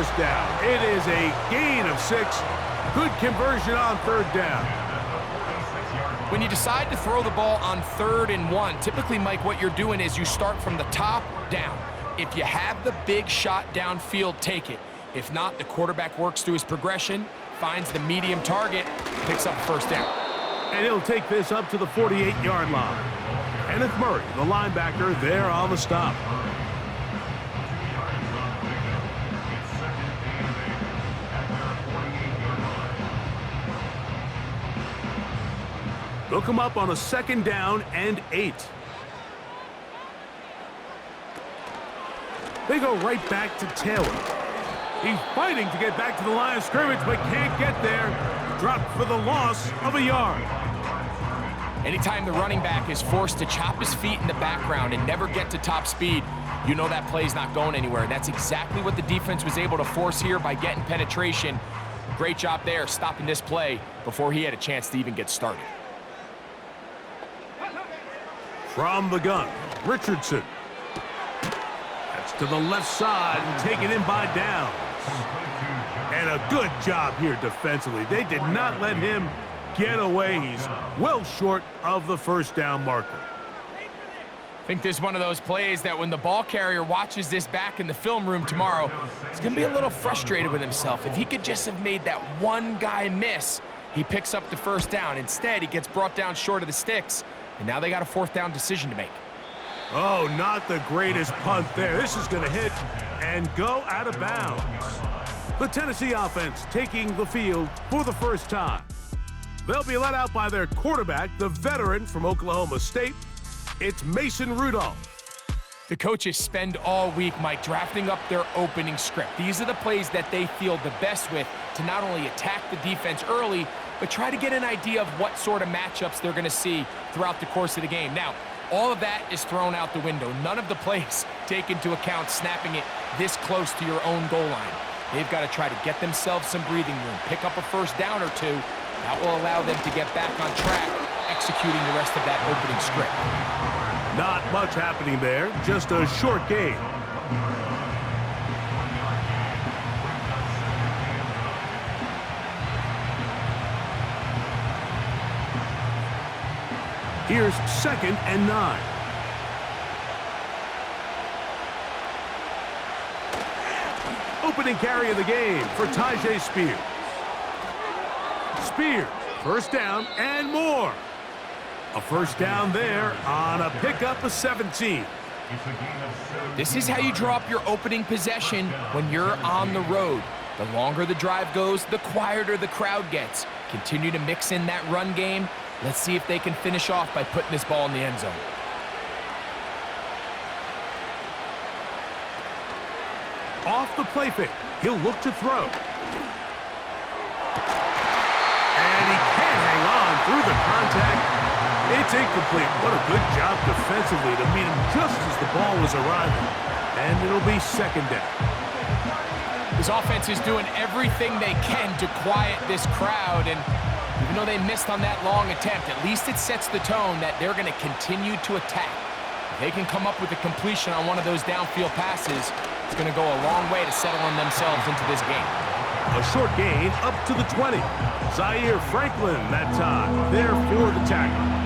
first down. It is a gain of 6. Good conversion on third down. When you decide to throw the ball on 3rd and 1, typically, Mike, what you're doing is you start from the top down. If you have the big shot downfield, take it. If not, the quarterback works through his progression, finds the medium target, picks up first down. And he'll take this up to the 48-yard line. Kenneth Murray, the linebacker, there on the stop. They'll come up on a 2nd down and 8. They go right back to Taylor. He's fighting to get back to the line of scrimmage, but can't get there. Dropped for the loss of a yard. Anytime the running back is forced to chop his feet in the background and never get to top speed, you know that play's not going anywhere. That's exactly what the defense was able to force here by getting penetration. Great job there, stopping this play before he had a chance to even get started. From the gun, Richardson. That's to the left side and taken in by Downs. And a good job here defensively. They did not let him get away. He's well short of the first down marker. I think this is one of those plays that when the ball carrier watches this back in the film room tomorrow, he's going to be a little frustrated with himself. If he could just have made that one guy miss, he picks up the first down. Instead, he gets brought down short of the sticks, and now they got a 4th down decision to make. Oh, not the greatest punt there. This is going to hit and go out of bounds. The Tennessee offense taking the field for the first time. They'll be let out by their quarterback, the veteran from Oklahoma State. It's Mason Rudolph. The coaches spend all week, Mike, drafting up their opening script. These are the plays that they feel the best with to not only attack the defense early, but try to get an idea of what sort of matchups they're going to see throughout the course of the game. Now, all of that is thrown out the window. None of the plays take into account snapping it this close to your own goal line. They've got to try to get themselves some breathing room, pick up a first down or 2. That will allow them to get back on track, executing the rest of that opening script. Not much happening there, just a short gain. Here's 2nd and 9. Opening carry of the game for Tyjae Spears. Spears, first down and more. A first down there on a pickup of 17. This is how you draw up your opening possession when you're on the road. The longer the drive goes, the quieter the crowd gets. Continue to mix in that run game. Let's see if they can finish off by putting this ball in the end zone. Off the play fake, he'll look to throw. And he can't hang on through the contact. It's incomplete. What a good job defensively to meet him just as the ball was arriving. And it'll be 2nd down. This offense is doing everything they can to quiet this crowd, and even though they missed on that long attempt, at least it sets the tone that they're going to continue to attack. If they can come up with a completion on one of those downfield passes, it's going to go a long way to settling themselves into this game. A short gain up to the 20. Zaire Franklin that time, there for the tackle.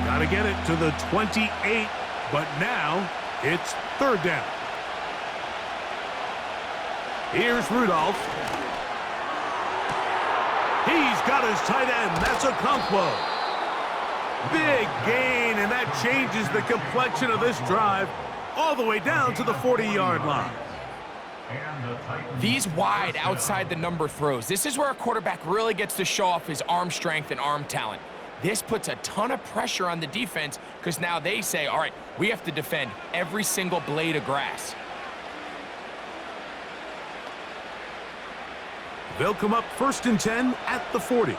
Got to get it to the 28, but now it's 3rd down. Here's Rudolph. He's got his tight end. That's a Okonkwo. Big gain, and that changes the complexion of this drive all the way down to the 40-yard line. These wide outside the number throws, this is where a quarterback really gets to show off his arm strength and arm talent. This puts a ton of pressure on the defense because now they say, all right, we have to defend every single blade of grass. They'll come up 1st and 10 at the 40.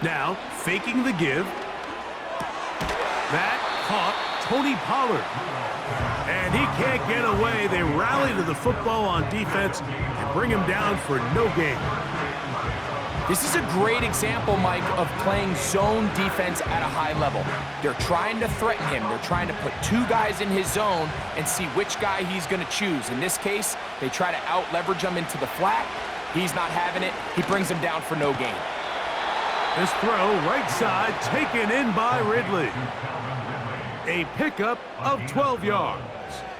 Now, faking the give. That caught Tony Pollard. And he can't get away. They rally to the football on defense and bring him down for no gain. This is a great example, Mike, of playing zone defense at a high level. They're trying to threaten him. They're trying to put two guys in his zone and see which guy he's going to choose. In this case, they try to out-leverage him into the flat. He's not having it. He brings him down for no gain. This throw, right side, taken in by Ridley. A pickup of 12 yards.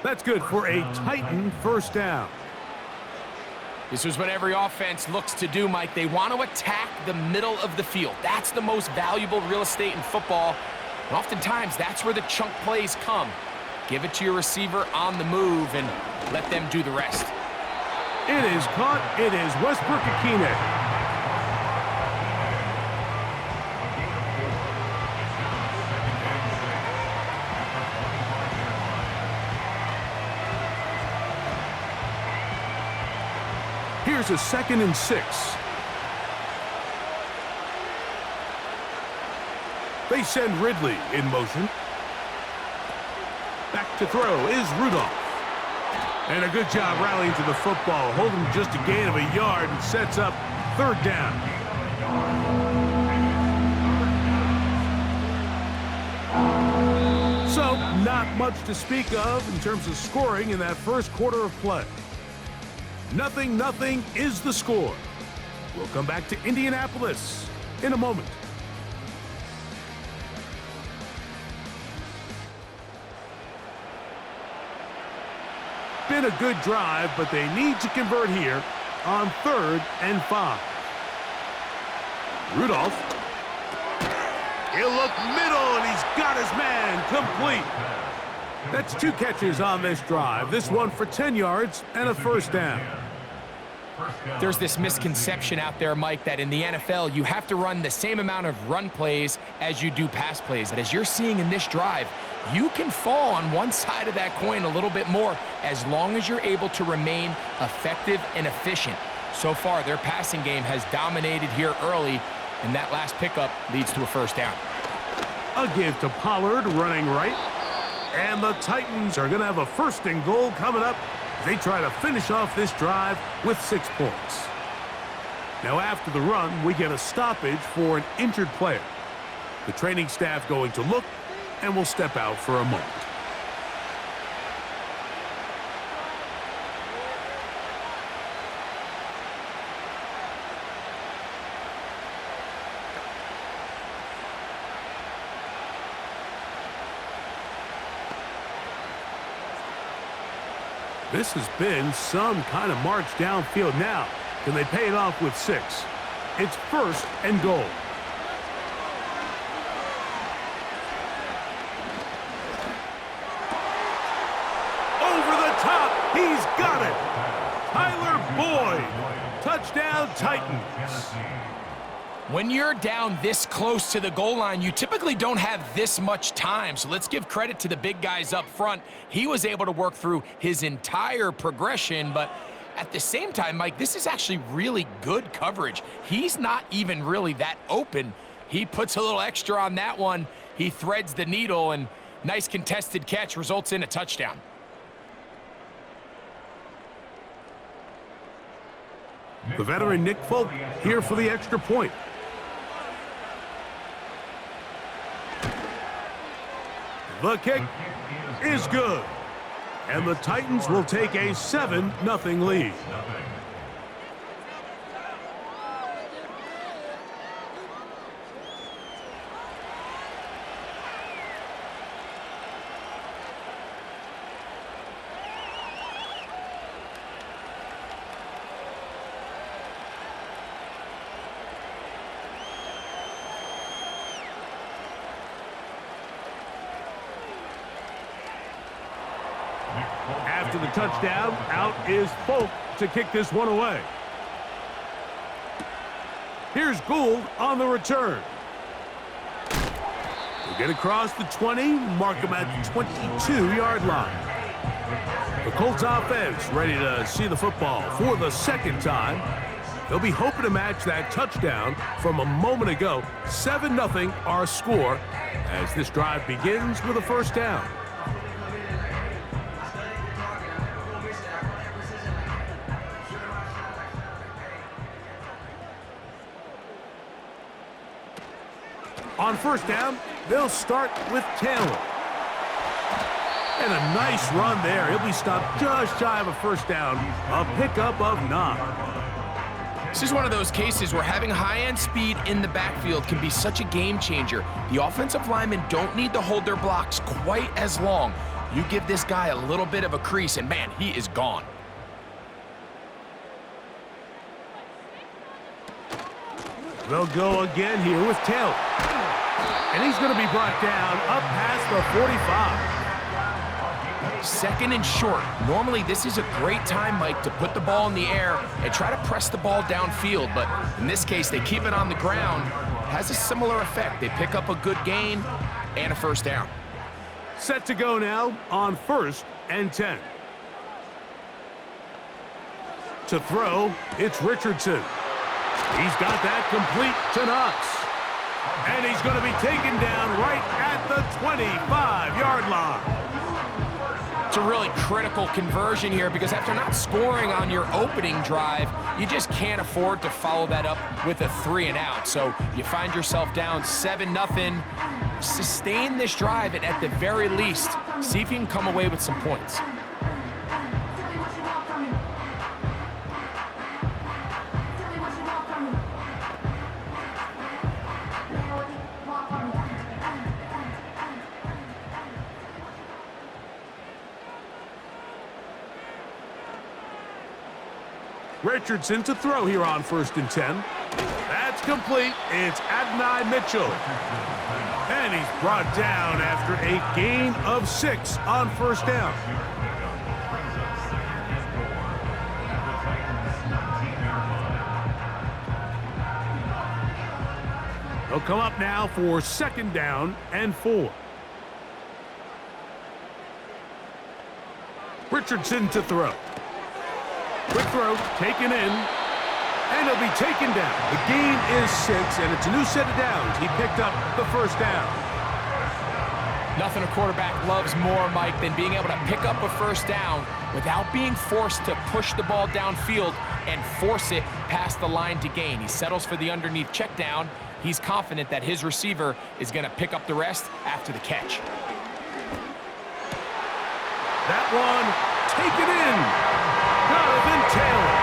That's good for a Titan first down. This is what every offense looks to do, Mike. They want to attack the middle of the field. That's the most valuable real estate in football. And oftentimes, that's where the chunk plays come. Give it to your receiver on the move and let them do the rest. It is caught. It is Westbrook-Akine. Here's a 2nd and 6. They send Ridley in motion. Back to throw is Rudolph. And a good job rallying to the football. Holding just a gain of a yard and sets up 3rd down. So, not much to speak of in terms of scoring in that first quarter of play. 0-0 is the score. We'll come back to Indianapolis in a moment. Been a good drive, but they need to convert here on 3rd and 5. Rudolph. He'll look middle, and he's got his man complete. That's 2 catches on this drive. This one for 10 yards and a first down. There's this misconception out there, Mike, that in the NFL, you have to run the same amount of run plays as you do pass plays. And as you're seeing in this drive, you can fall on one side of that coin a little bit more as long as you're able to remain effective and efficient. So far, their passing game has dominated here early, and that last pickup leads to a first down. A give to Pollard running right. And the Titans are going to have a 1st and goal coming up. They try to finish off this drive with 6 points. Now after the run, we get a stoppage for an injured player. The training staff going to look and will step out for a moment. This has been some kind of march downfield now. Can they pay it off with 6? It's 1st and goal. Over the top. He's got it. Tyler Boyd. Touchdown Titans. When you're down this close to the goal line, you typically don't have this much time. So let's give credit to the big guys up front. He was able to work through his entire progression, but at the same time, Mike, this is actually really good coverage. He's not even really that open. He puts a little extra on that one. He threads the needle, and nice contested catch results in a touchdown. The veteran Nick Folk here for the extra point. The kick is good. And the Titans will take a 7-0 lead. After the touchdown, out is Folk to kick this one away. Here's Gould on the return. We'll get across the 20, mark him at the 22-yard line. The Colts offense ready to see the football for the 2nd time. They'll be hoping to match that touchdown from a moment ago. 7-0 our score as this drive begins with a first down. On first down, they'll start with Taylor. And a nice run there. He'll be stopped just shy of a first down. A pickup of 9. This is one of those cases where having high-end speed in the backfield can be such a game changer. The offensive linemen don't need to hold their blocks quite as long. You give this guy a little bit of a crease, and man, he is gone. They'll go again here with Taylor. And he's going to be brought down up past the 45. Second and short. Normally, this is a great time, Mike, to put the ball in the air and try to press the ball downfield. But in this case, they keep it on the ground. Has a similar effect. They pick up a good gain and a first down. Set to go now on 1st and 10. To throw, it's Richardson. He's got that complete to Knox. And he's going to be taken down right at the 25-yard line. It's a really critical conversion here because after not scoring on your opening drive, you just can't afford to follow that up with a 3-and-out. So you find yourself down 7-0. Sustain this drive and at the very least, see if you can come away with some points. Richardson to throw here on 1st and 10. That's complete. It's Adonai Mitchell. And he's brought down after a gain of 6 on first down. They'll come up now for 2nd down and 4. Richardson to throw. Quick throw, taken in, and he'll be taken down. The gain is 6, and it's a new set of downs. He picked up the first down. Nothing a quarterback loves more, Mike, than being able to pick up a first down without being forced to push the ball downfield and force it past the line to gain. He settles for the underneath check down. He's confident that his receiver is going to pick up the rest after the catch. That one taken in. Jonathan Taylor.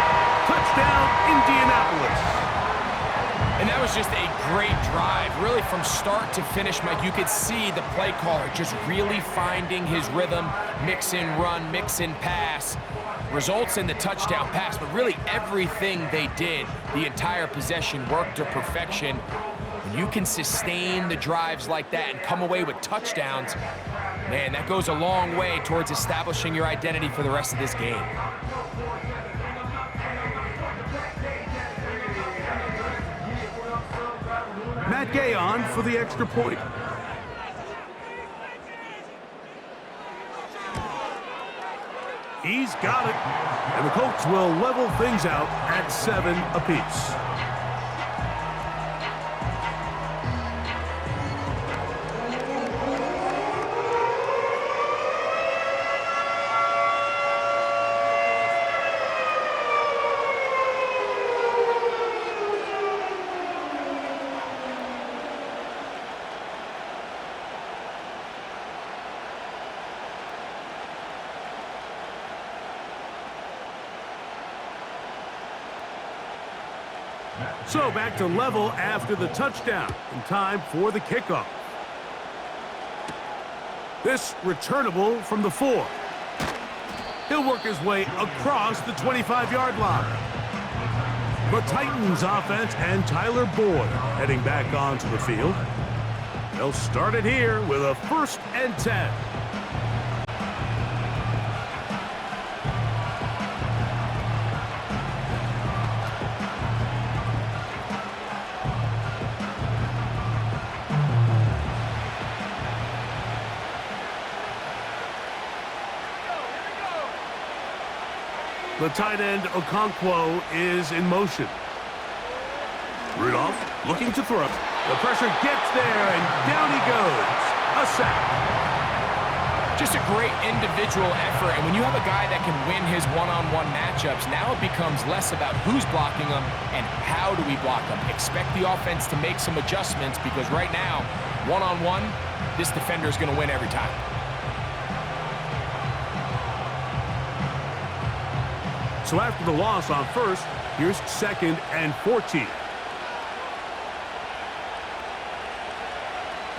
Touchdown, Indianapolis. And that was just a great drive. Really, from start to finish, Mike, you could see the play caller just really finding his rhythm, mix and run, mix and pass. Results in the touchdown pass, but really everything they did, the entire possession worked to perfection. When you can sustain the drives like that and come away with touchdowns, man, that goes a long way towards establishing your identity for the rest of this game. Matt Gay on for the extra point. He's got it. And the Colts will level things out at 7 apiece. So back to level after the touchdown, and time for the kickoff. This returnable from the 4. He'll work his way across the 25-yard line. The Titans offense and Tyler Boyd heading back onto the field. They'll start it here with a 1st and 10. The tight end, Okonkwo, is in motion. Rudolph looking to throw. The pressure gets there, and down he goes. A sack. Just a great individual effort, and when you have a guy that can win his one-on-one matchups, now it becomes less about who's blocking him and how do we block him. Expect the offense to make some adjustments because right now, one-on-one, this defender is going to win every time. So after the loss on first, here's 2nd and 14.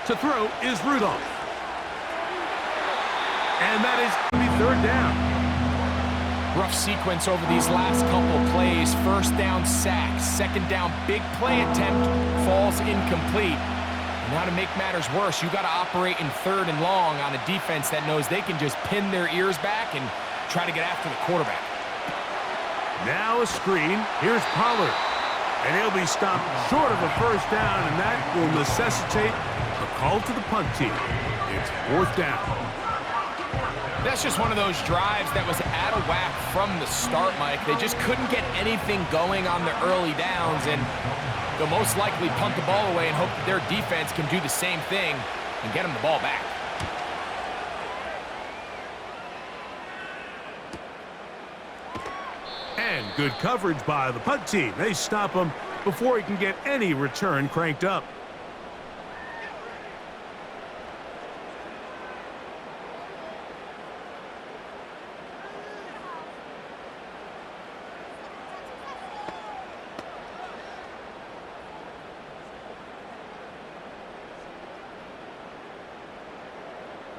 To throw is Rudolph. And that is going to be 3rd down. Rough sequence over these last couple plays. 1st down sack, 2nd down big play attempt, falls incomplete. And now to make matters worse, you got to operate in 3rd and long on a defense that knows they can just pin their ears back and try to get after the quarterback. Now a screen. Here's Pollard. And he'll be stopped short of a 1st down, and that will necessitate a call to the punt team. It's 4th down. That's just one of those drives that was out of whack from the start, Mike. They just couldn't get anything going on the early downs, and they'll most likely punt the ball away and hope that their defense can do the same thing and get them the ball back. And good coverage by the punt team. They stop him before he can get any return cranked up.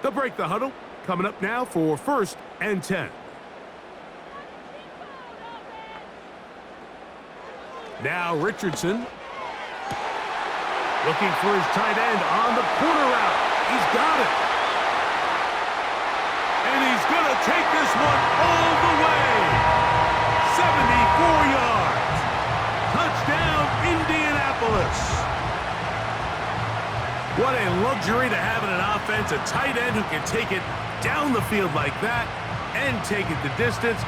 They'll break the huddle. Coming up now for 1st and 10. Now Richardson. Looking for his tight end on the corner route. He's got it. And he's going to take this one all the way. 74 yards. Touchdown, Indianapolis. What a luxury to have in an offense, a tight end who can take it down the field like that and take it the distance.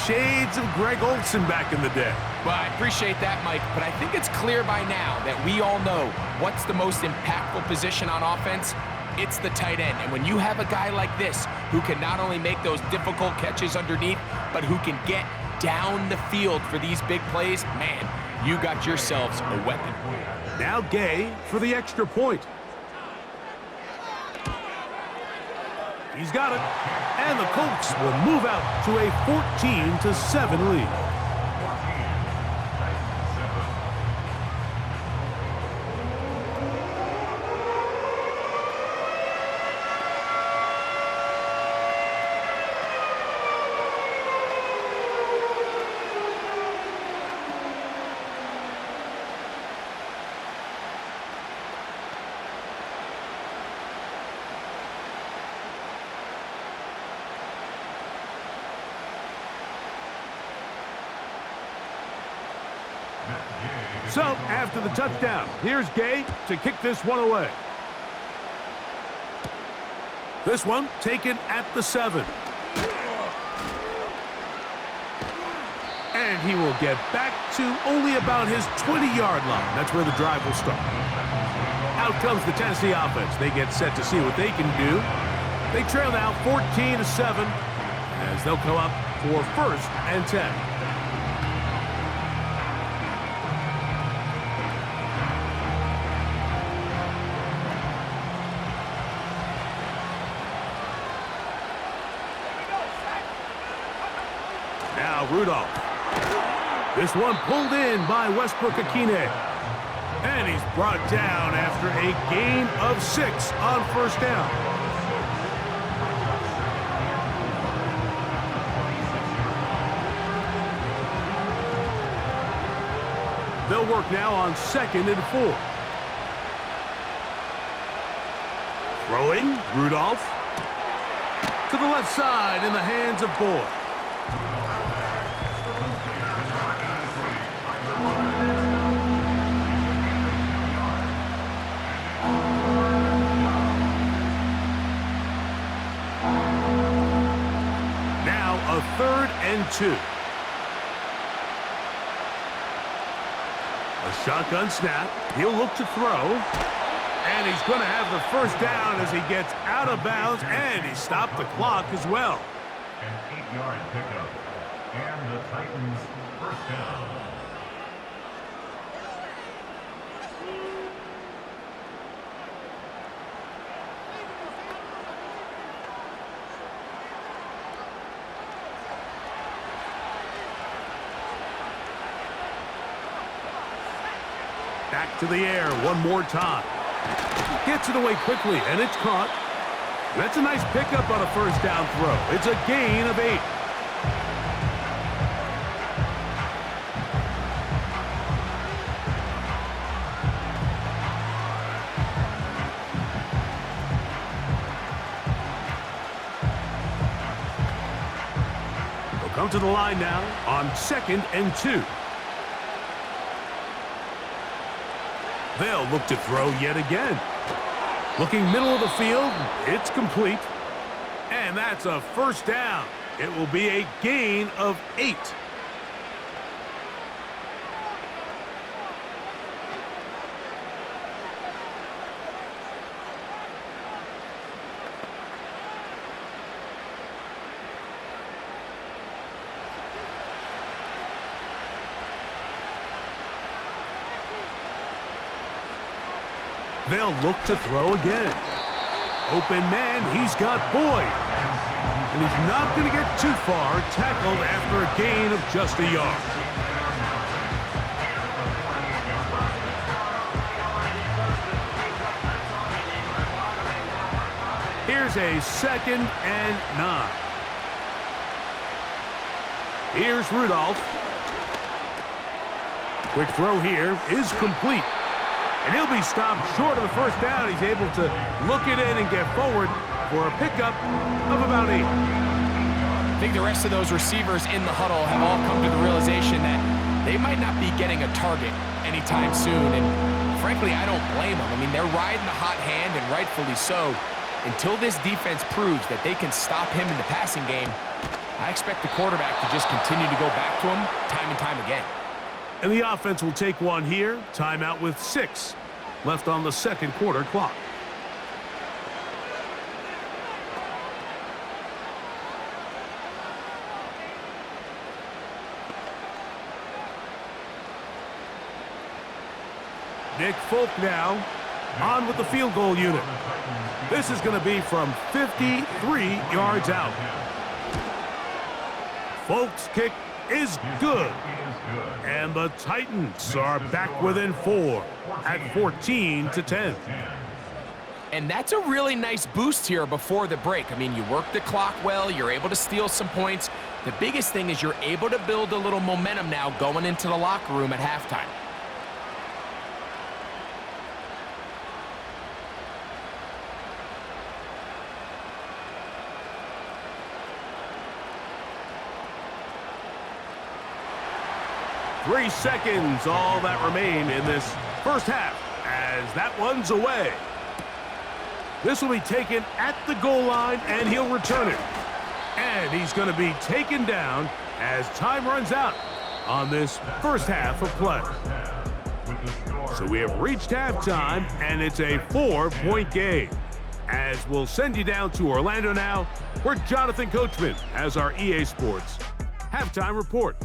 Shades of Greg Olsen back in the day. Well, I appreciate that, Mike, but I think it's clear by now that we all know what's the most impactful position on offense. It's the tight end. And when you have a guy like this who can not only make those difficult catches underneath, but who can get down the field for these big plays, man, you got yourselves a weapon. Now Gay for the extra point. He's got it. And the Colts will move out to a 14-7 lead. So, after the touchdown, here's Gay to kick this one away. This one taken at the 7. And he will get back to only about his 20-yard line. That's where the drive will start. Out comes the Tennessee offense. They get set to see what they can do. They trail now 14-7 as they'll come up for 1st and 10. Now Rudolph. This one pulled in by Westbrook-Akine. And he's brought down after a gain of 6 on 1st down. They'll work now on 2nd and 4. Throwing, Rudolph. To the left side in the hands of Boyd. Now a 3rd and 2. A shotgun snap. He'll look to throw. And he's going to have the first down as he gets out of bounds, and he stopped the clock as well. An 8-yard pickup. And the Titans first down. Back to the air one more time. Gets it away quickly, and it's caught. That's a nice pickup on a first down throw. It's a gain of 8. They'll come to the line now on 2nd and 2. They'll look to throw yet again. Looking middle of the field, it's complete. And that's a first down. It will be a gain of 8. They'll look to throw again. Open man, he's got Boyd. And he's not going to get too far, tackled after a gain of just a yard. Here's a 2nd and 9. Here's Rudolph. Quick throw here is complete. And he'll be stopped short of the first down. He's able to look it in and get forward for a pickup of about 8. I think the rest of those receivers in the huddle have all come to the realization that they might not be getting a target anytime soon. And frankly, I don't blame them. I mean, they're riding the hot hand, and rightfully so. Until this defense proves that they can stop him in the passing game, I expect the quarterback to just continue to go back to him time and time again. And the offense will take one here. Timeout with 6 left on the 2nd quarter clock. Nick Folk now on with the field goal unit. This is going to be from 53 yards out. Folk's kick is good. And the Titans are back within 4 at 14-10. And that's a really nice boost here before the break. I mean, you work the clock well, you're able to steal some points. The biggest thing is you're able to build a little momentum now going into the locker room at halftime. Three seconds, all that remain in this first half, as that one's away. This will be taken at the goal line, and he'll return it. And he's going to be taken down as time runs out on this first half of play. So we have reached halftime, and it's a 4-point game. As we'll send you down to Orlando now, where Jonathan Coachman has our EA Sports halftime report.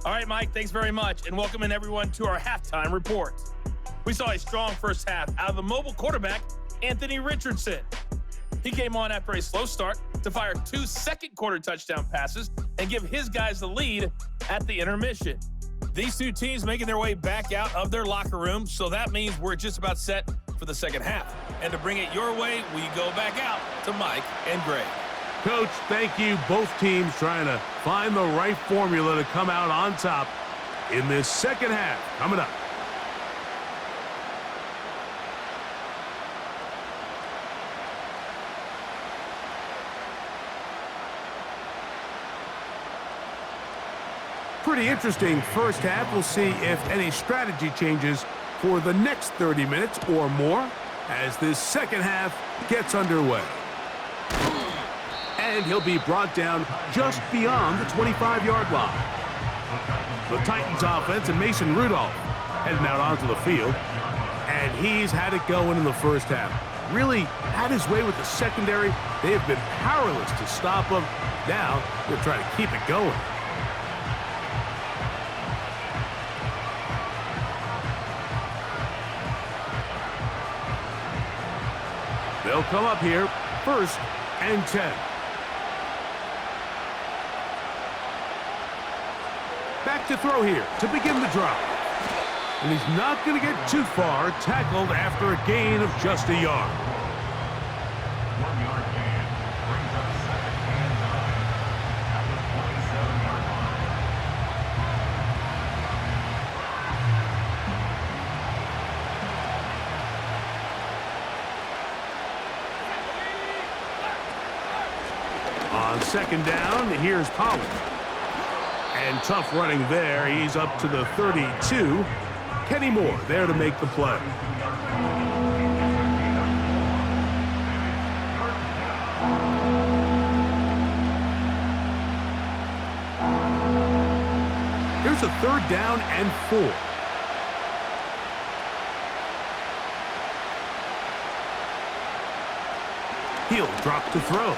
All right, Mike, thanks very much, and welcome in everyone to our halftime report. We saw a strong first half out of the mobile quarterback, Anthony Richardson. He came on after a slow start to fire 2 second-quarter touchdown passes and give his guys the lead at the intermission. These two teams making their way back out of their locker room, so that means we're just about set for the second half. And to bring it your way, we go back out to Mike and Greg. Coach, thank you. Both teams trying to find the right formula to come out on top in this second half. Coming up. Pretty interesting first half. We'll see if any strategy changes for the next 30 minutes or more as this second half gets underway. And he'll be brought down just beyond the 25-yard line. The Titans offense and Mason Rudolph heading out onto the field. And he's had it going in the first half. Really had his way with the secondary. They have been powerless to stop him. Now they're trying to keep it going. They'll come up here, 1st and 10. Back to throw here to begin the drive. And he's not going to get too far, tackled after a gain of just a yard. 1 yard gain brings up 2nd and 9 at the 27-yard line. On 2nd down, here's Pollard. And tough running there. He's up to the 32. Kenny Moore there to make the play. Here's a 3rd down and 4. He'll drop to throw.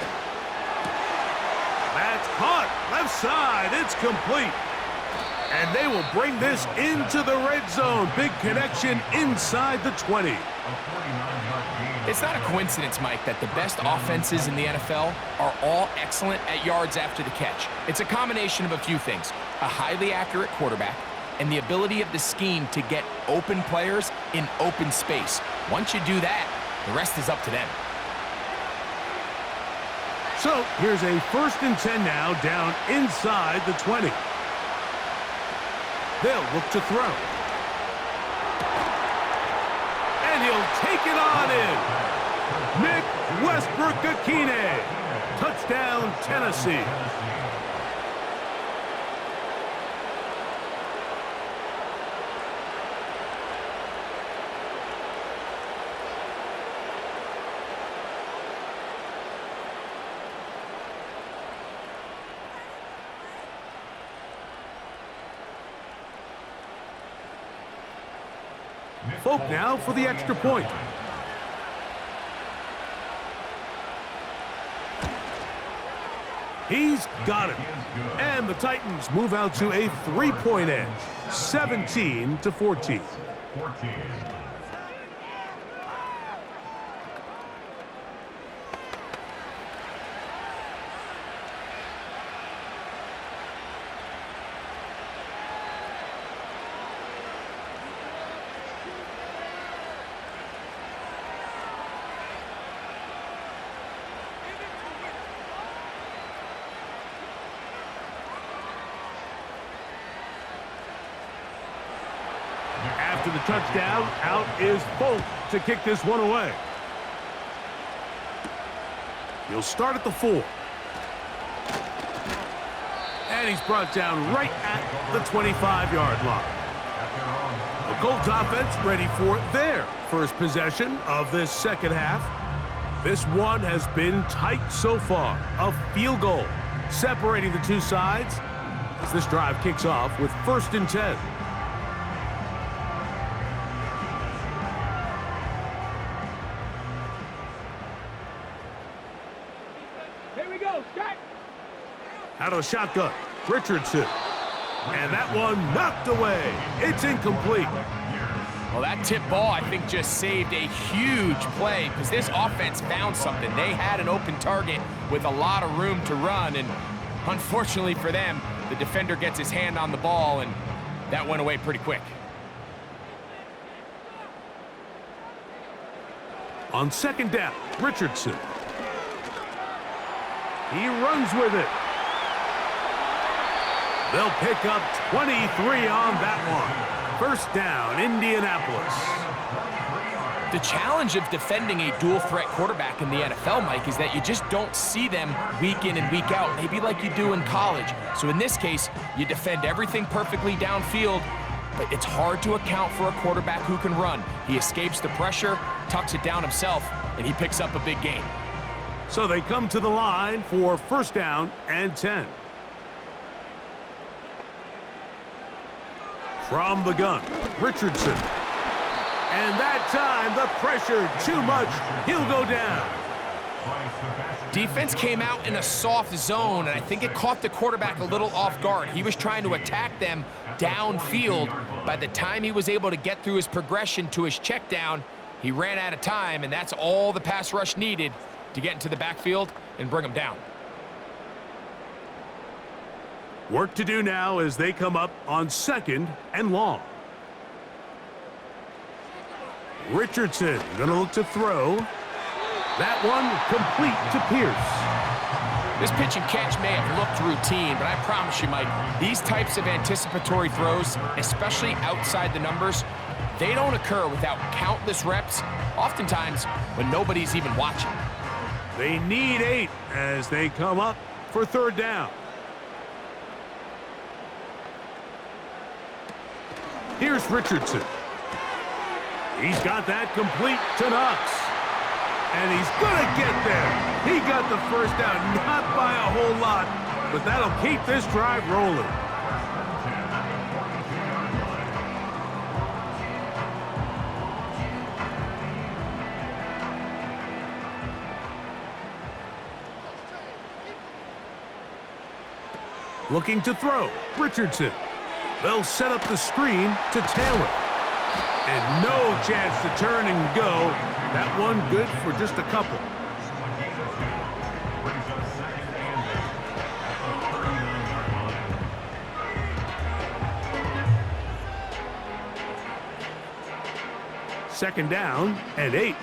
That's caught. Left side. It's complete. And they will bring this into the red zone. Big connection inside the 20. A 49-yard gain. It's not a coincidence, Mike, that the best offenses in the NFL are all excellent at yards after the catch. It's a combination of a few things: a highly accurate quarterback and the ability of the scheme to get open players in open space. Once you do that, the rest is up to them. So here's a 1st and 10 now, down inside the 20. They'll look to throw. And he'll take it on in. Nick Westbrook-Akine. Touchdown, Tennessee. Folk now for the extra point. He's got it. And the Titans move out to a 3-point edge, 17-14. 14. After the touchdown, out is Folk to kick this one away. He'll start at the 4. And he's brought down right at the 25-yard line. The Colts offense ready for their first possession of this second half. This one has been tight so far. A field goal separating the two sides as this drive kicks off with 1st and 10. Out of the shotgun, Richardson. And that one knocked away. It's incomplete. Well, that tip ball, I think, just saved a huge play because this offense found something. They had an open target with a lot of room to run, and unfortunately for them, the defender gets his hand on the ball, and that went away pretty quick. On 2nd down, Richardson. He runs with it. They'll pick up 23 on that one. 1st down, Indianapolis. The challenge of defending a dual-threat quarterback in the NFL, Mike, is that you just don't see them week in and week out, maybe like you do in college. So in this case, you defend everything perfectly downfield, but it's hard to account for a quarterback who can run. He escapes the pressure, tucks it down himself, and he picks up a big gain. So they come to the line for 1st down and 10. From the gun, Richardson. And that that time. The pressure too much. He'll go down. Defense came out in a soft zone, and I think it caught the quarterback a little off guard. He was trying to attack them downfield. By the time he was able to get through his progression to his check down, he ran out of time, and that's all the pass rush needed to get into the backfield and bring him down. Work to do now as they come up on 2nd and long. Richardson going to look to throw. That one complete to Pierce. This pitch and catch may have looked routine, but I promise you, Mike, these types of anticipatory throws, especially outside the numbers, they don't occur without countless reps, oftentimes when nobody's even watching. They need 8 as they come up for 3rd down. Here's Richardson. He's got that complete to Knox. And he's going to get there. He got the first down, not by a whole lot, but that'll keep this drive rolling. Looking to throw, Richardson. They'll set up the screen to Taylor. And no chance to turn and go. That one good for just a couple. Second down and 8.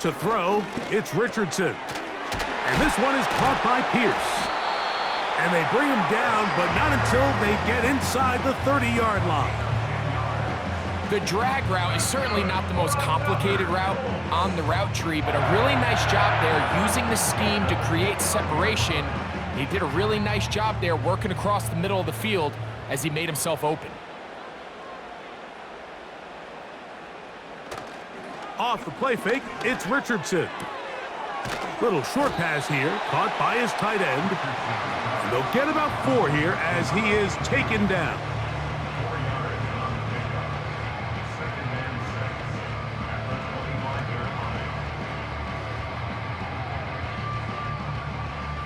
To throw, it's Richardson. And this one is caught by Pierce. And they bring him down, but not until they get inside the 30-yard line. The drag route is certainly not the most complicated route on the route tree, but a really nice job there using the scheme to create separation. He did a really nice job there working across the middle of the field as he made himself open. Off the play fake, it's Richardson. Little short pass here, caught by his tight end. And they'll get about 4 here as he is taken down.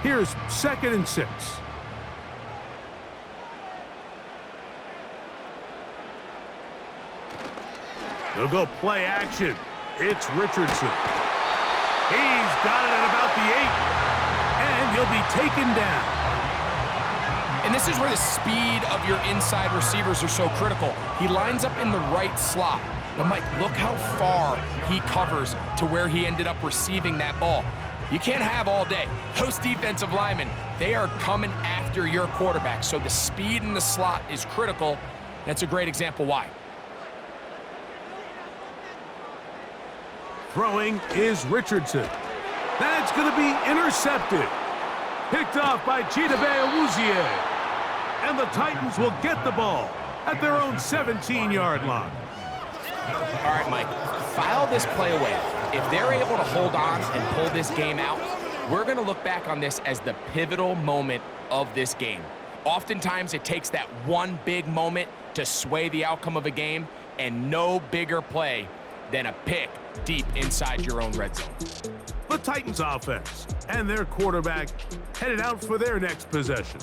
Here's 2nd and 6. They'll go play action. It's Richardson. He's got it at about the 8. And he'll be taken down. And this is where the speed of your inside receivers are so critical. He lines up in the right slot. But Mike, look how far he covers to where he ended up receiving that ball. You can't have all day. Those defensive linemen, they are coming after your quarterback. So the speed in the slot is critical. That's a great example why. Throwing is Richardson. That's going to be intercepted. Picked off by Chidobe Awuzie. And the Titans will get the ball at their own 17-yard line. All right, Mike, file this play away. If they're able to hold on and pull this game out, we're going to look back on this as the pivotal moment of this game. Oftentimes, it takes that one big moment to sway the outcome of a game, and no bigger play than a pick deep inside your own red zone. The Titans offense and their quarterback headed out for their next possession.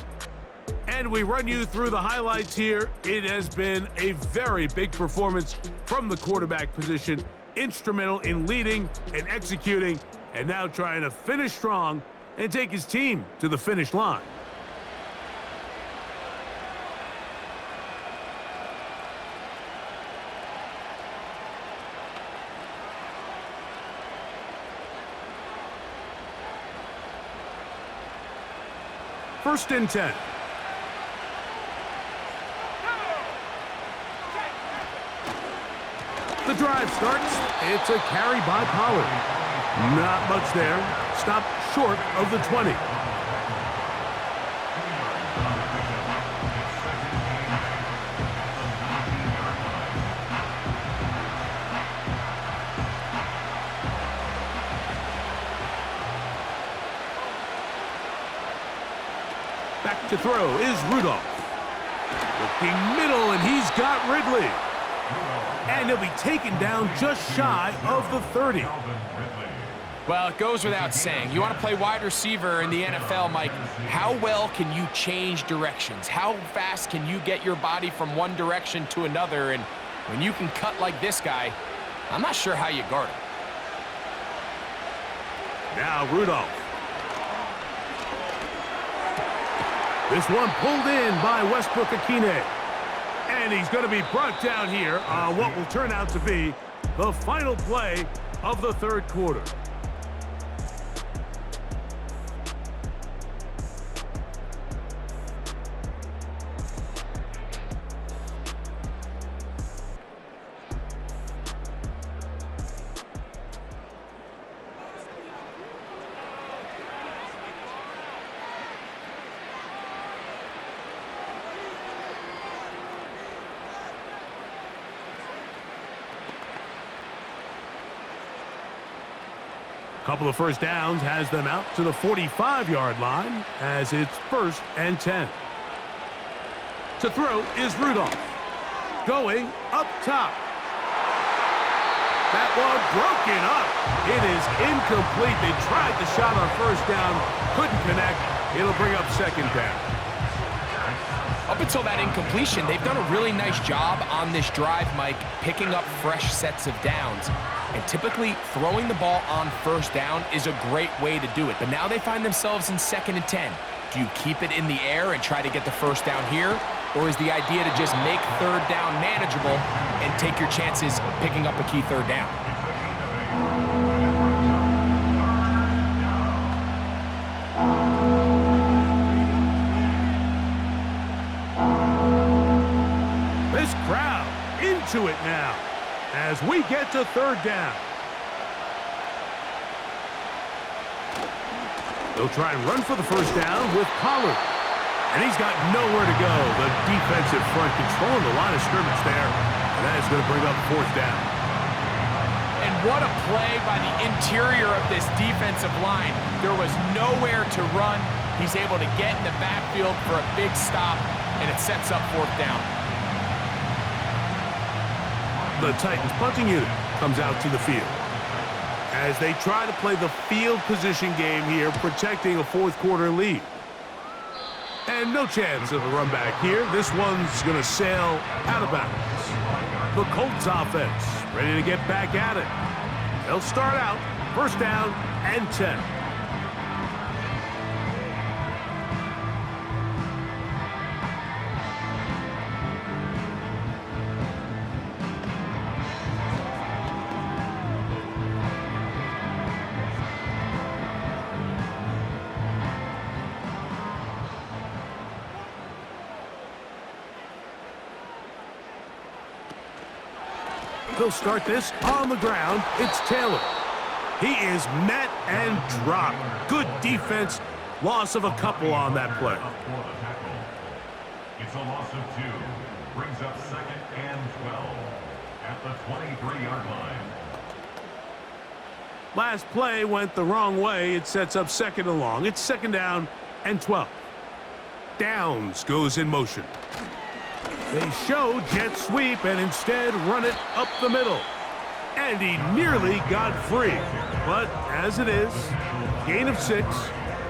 And we run you through the highlights here. It has been a very big performance from the quarterback position, instrumental in leading and executing, and now trying to finish strong and take his team to the finish line. First and 10. The drive starts. It's a carry by Pollard. Not much there. Stopped short of the 20. Back to throw is Rudolph. Looking middle, and he's got Ridley. And he'll be taken down just shy of the 30. Well, it goes without saying. You want to play wide receiver in the NFL, Mike, how well can you change directions? How fast can you get your body from one direction to another? And when you can cut like this guy, I'm not sure how you guard him. Now Rudolph. This one pulled in by Westbrook-Akine. And he's going to be brought down here on what will turn out to be the final play of the third quarter. Couple of first downs has them out to the 45-yard line as it's 1st and 10. To throw is Rudolph. Going up top. That one broken up. It is incomplete. They tried the shot on first down, couldn't connect. It'll bring up 2nd down. Up until that incompletion, they've done a really nice job on this drive, Mike, picking up fresh sets of downs. And typically, throwing the ball on first down is a great way to do it. But now they find themselves in 2nd and 10. Do you keep it in the air and try to get the first down here? Or is the idea to just make 3rd down manageable and take your chances picking up a key 3rd down? This crowd into it now as we get to 3rd down. They'll try and run for the first down with Pollard. And he's got nowhere to go. The defensive front controlling the line of scrimmage there. And that is going to bring up 4th down. And what a play by the interior of this defensive line. There was nowhere to run. He's able to get in the backfield for a big stop, and it sets up 4th down. The Titans punting unit comes out to the field as they try to play the field position game here, protecting a 4th quarter lead. And no chance of a run back here. This one's going to sail out of bounds. The Colts offense ready to get back at it. They'll start out 1st down and 10. They'll start this on the ground. It's Taylor. He is met and dropped. Good defense. Loss of a couple on that play. It's a loss of 2. Brings up 2nd and 12 at the 23-yard line. Last play went the wrong way. It sets up 2nd and long. It's 2nd down and 12. Downs goes in motion. They show jet sweep and instead run it up the middle. And he nearly got free. But as it is, gain of 6,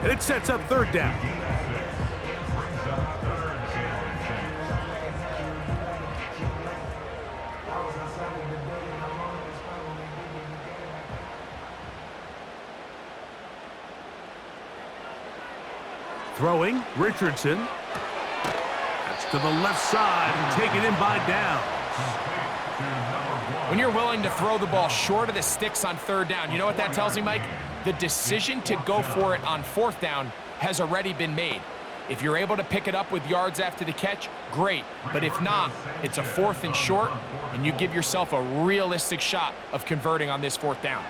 and it sets up 3rd down. Throwing, Richardson. To the left side and taken in by Downs. When you're willing to throw the ball short of the sticks on 3rd down, you know what that tells me, Mike? The decision to go for it on 4th down has already been made. If you're able to pick it up with yards after the catch, great. But if not, it's a 4th and short, and you give yourself a realistic shot of converting on this 4th down.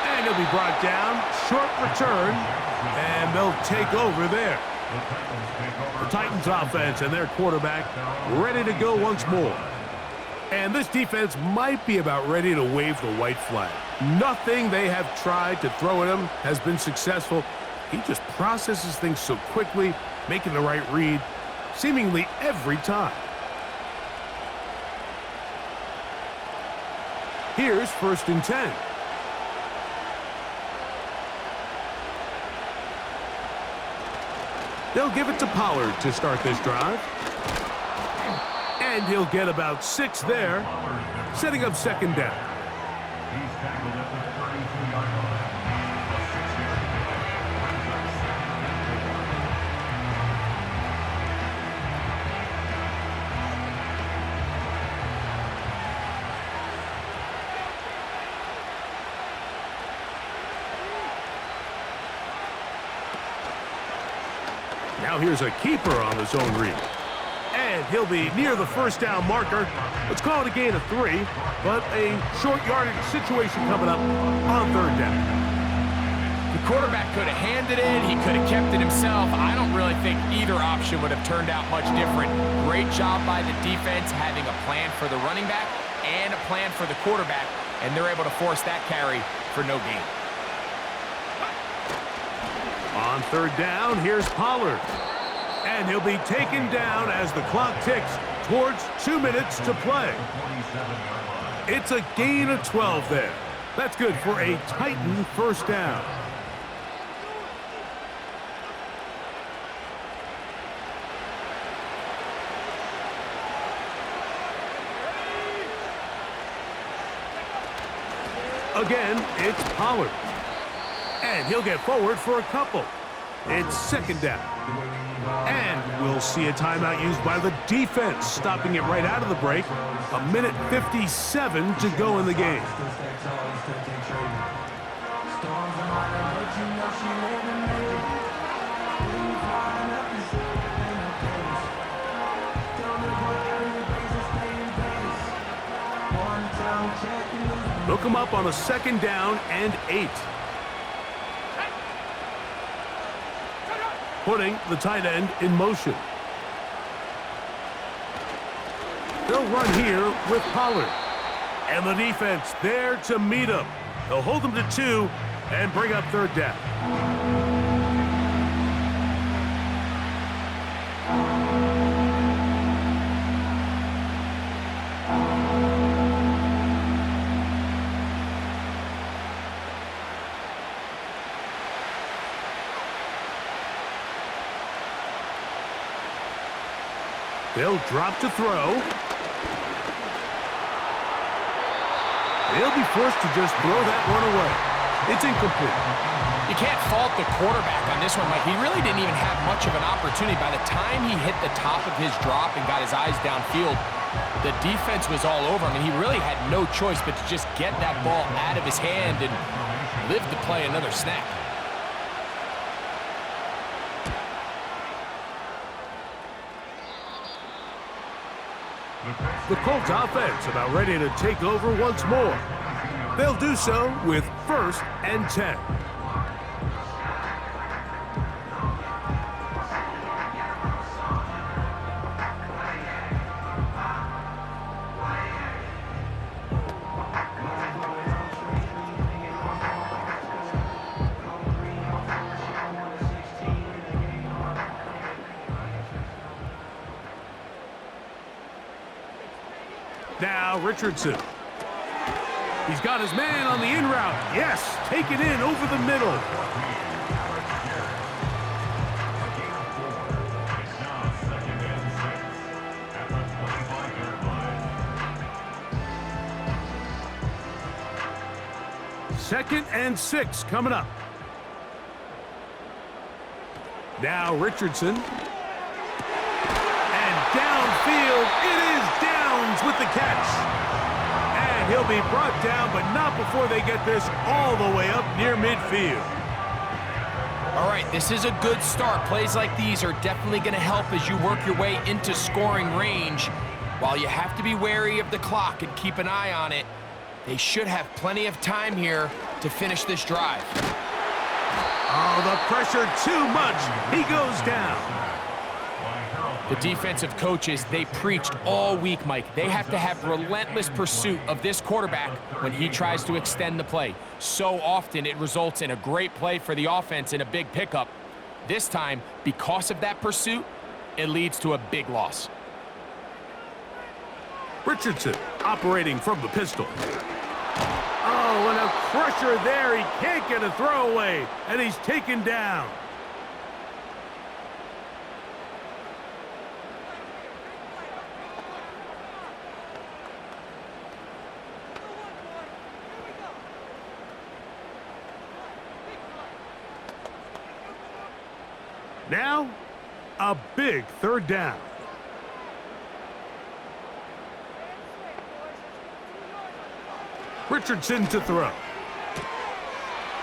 And he'll be brought down. Short return, and they'll take over there. The Titans offense and their quarterback ready to go once more. And this defense might be about ready to wave the white flag. Nothing they have tried to throw at him has been successful. He just processes things so quickly, making the right read, seemingly every time. Here's 1st and 10. They'll give it to Pollard to start this drive. And he'll get about 6 there, setting up 2nd down. He's tackled at the 32-yard line. A 6-yard gain brings up 2nd and 4. Now here's a keeper on the zone read. And he'll be near the 1st down marker. Let's call it a gain of 3, but a short yardage situation coming up on 3rd down. The quarterback could have handed it. He could have kept it himself. I don't really think either option would have turned out much different. Great job by the defense having a plan for the running back and a plan for the quarterback, and they're able to force that carry for no gain. On 3rd down, here's Pollard. And he'll be taken down as the clock ticks towards 2 minutes to play. It's a gain of 12 there. That's good for a Titan 1st down. Again, it's Pollard. And he'll get forward for a couple. It's 2nd down. And we'll see a timeout used by the defense, stopping it right out of the break. 1:57 to go in the game. Look him up on a 2nd down and 8. Putting the tight end in motion. They'll run here with Pollard. And the defense there to meet him. They'll hold him to 2 and bring up 3rd down. They'll drop to throw. They'll be forced to just throw that one away. It's incomplete. You can't fault the quarterback on this one, Mike. He really didn't even have much of an opportunity. By the time he hit the top of his drop and got his eyes downfield, the defense was all over him, and he really had no choice but to just get that ball out of his hand and live to play another snap. The Colts offense about ready to take over once more. They'll do so with 1st and 10. Now Richardson. He's got his man on the in route. Yes, take it in over the middle. Second and 6 coming up. Now Richardson. And downfield, it is Downs with the catch. And he'll be brought down, but not before they get this all the way up near midfield. All right, this is a good start. Plays like these are definitely going to help as you work your way into scoring range. While you have to be wary of the clock and keep an eye on it, they should have plenty of time here to finish this drive. Oh, the pressure too much. He goes down. The defensive coaches, they preached all week, Mike. They have to have relentless pursuit of this quarterback when he tries to extend the play. So often it results in a great play for the offense and a big pickup. This time, because of that pursuit, it leads to a big loss. Richardson operating from the pistol. Oh, and a crusher there. He can't get a throwaway, and he's taken down. Now, a big third down. Richardson to throw.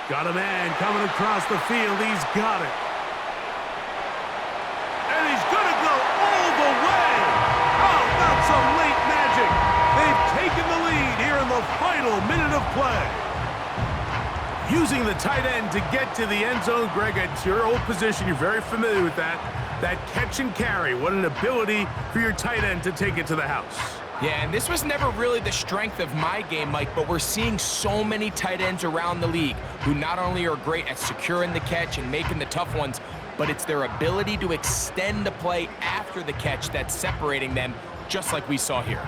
Got a man coming across the field. He's got it. And he's going to go all the way. Oh, that's some late magic. They've taken the lead here in the final minute of play. Using the tight end to get to the end zone, Greg, it's your old position. You're very familiar with that. That catch and carry. What an ability for your tight end to take it to the house. Yeah, and this was never really the strength of my game, Mike, but we're seeing so many tight ends around the league who not only are great at securing the catch and making the tough ones, but it's their ability to extend the play after the catch that's separating them, just like we saw here.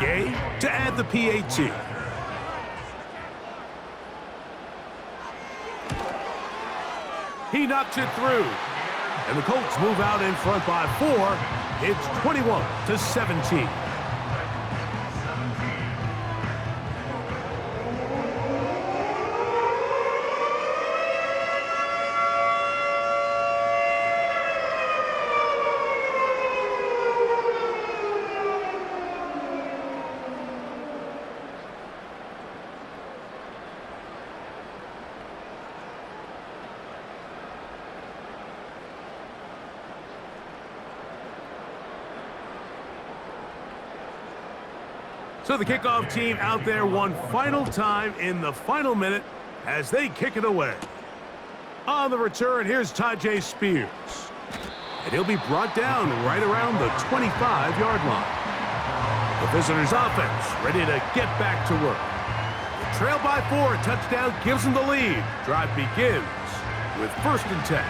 Gay to add the PAT. He knocks it through. And the Colts move out in front by 4. It's 21-17. So the kickoff team out there one final time in the final minute as they kick it away. On the return, here's Tajay Spears. And he'll be brought down right around the 25-yard line. The visitors' offense ready to get back to work. The trail by 4, touchdown gives them the lead. Drive begins with 1st and 10.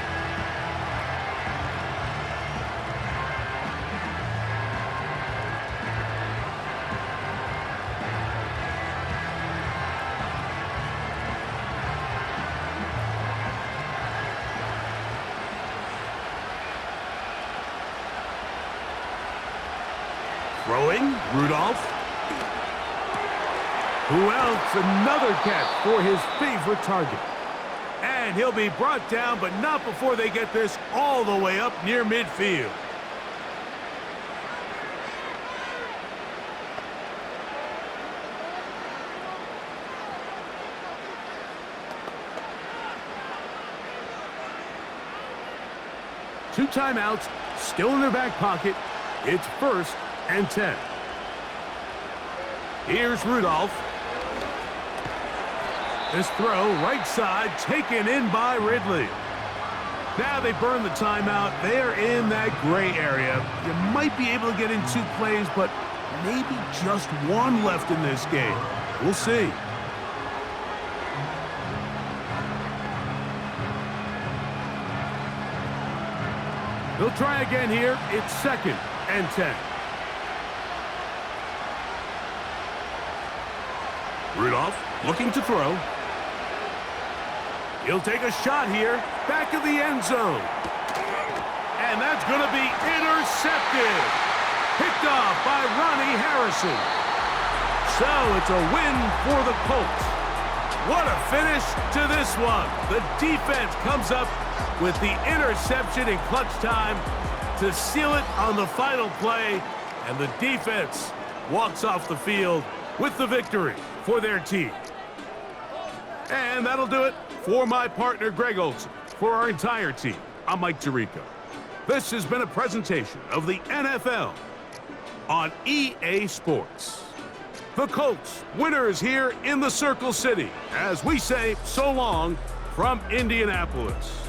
Throwing, Rudolph. Who else? Another catch for his favorite target. And he'll be brought down, but not before they get this all the way up near midfield. Two timeouts, still in their back pocket. It's 1st and 10. Here's Rudolph. This throw, right side, taken in by Ridley. Now they burn the timeout. They're in that gray area. You might be able to get in 2 plays, but maybe just 1 left in this game. We'll see. They'll try again here. It's 2nd and 10. Rudolph looking to throw. He'll take a shot here, back of the end zone. And that's going to be intercepted. Picked off by Ronnie Harrison. So it's a win for the Colts. What a finish to this one. The defense comes up with the interception in clutch time to seal it on the final play. And the defense walks off the field with the victory for their team. And that'll do it for my partner, Greg Olson. For our entire team, I'm Mike Tirico. This has been a presentation of the NFL on EA Sports. The Colts, winners here in the Circle City, as we say so long from Indianapolis.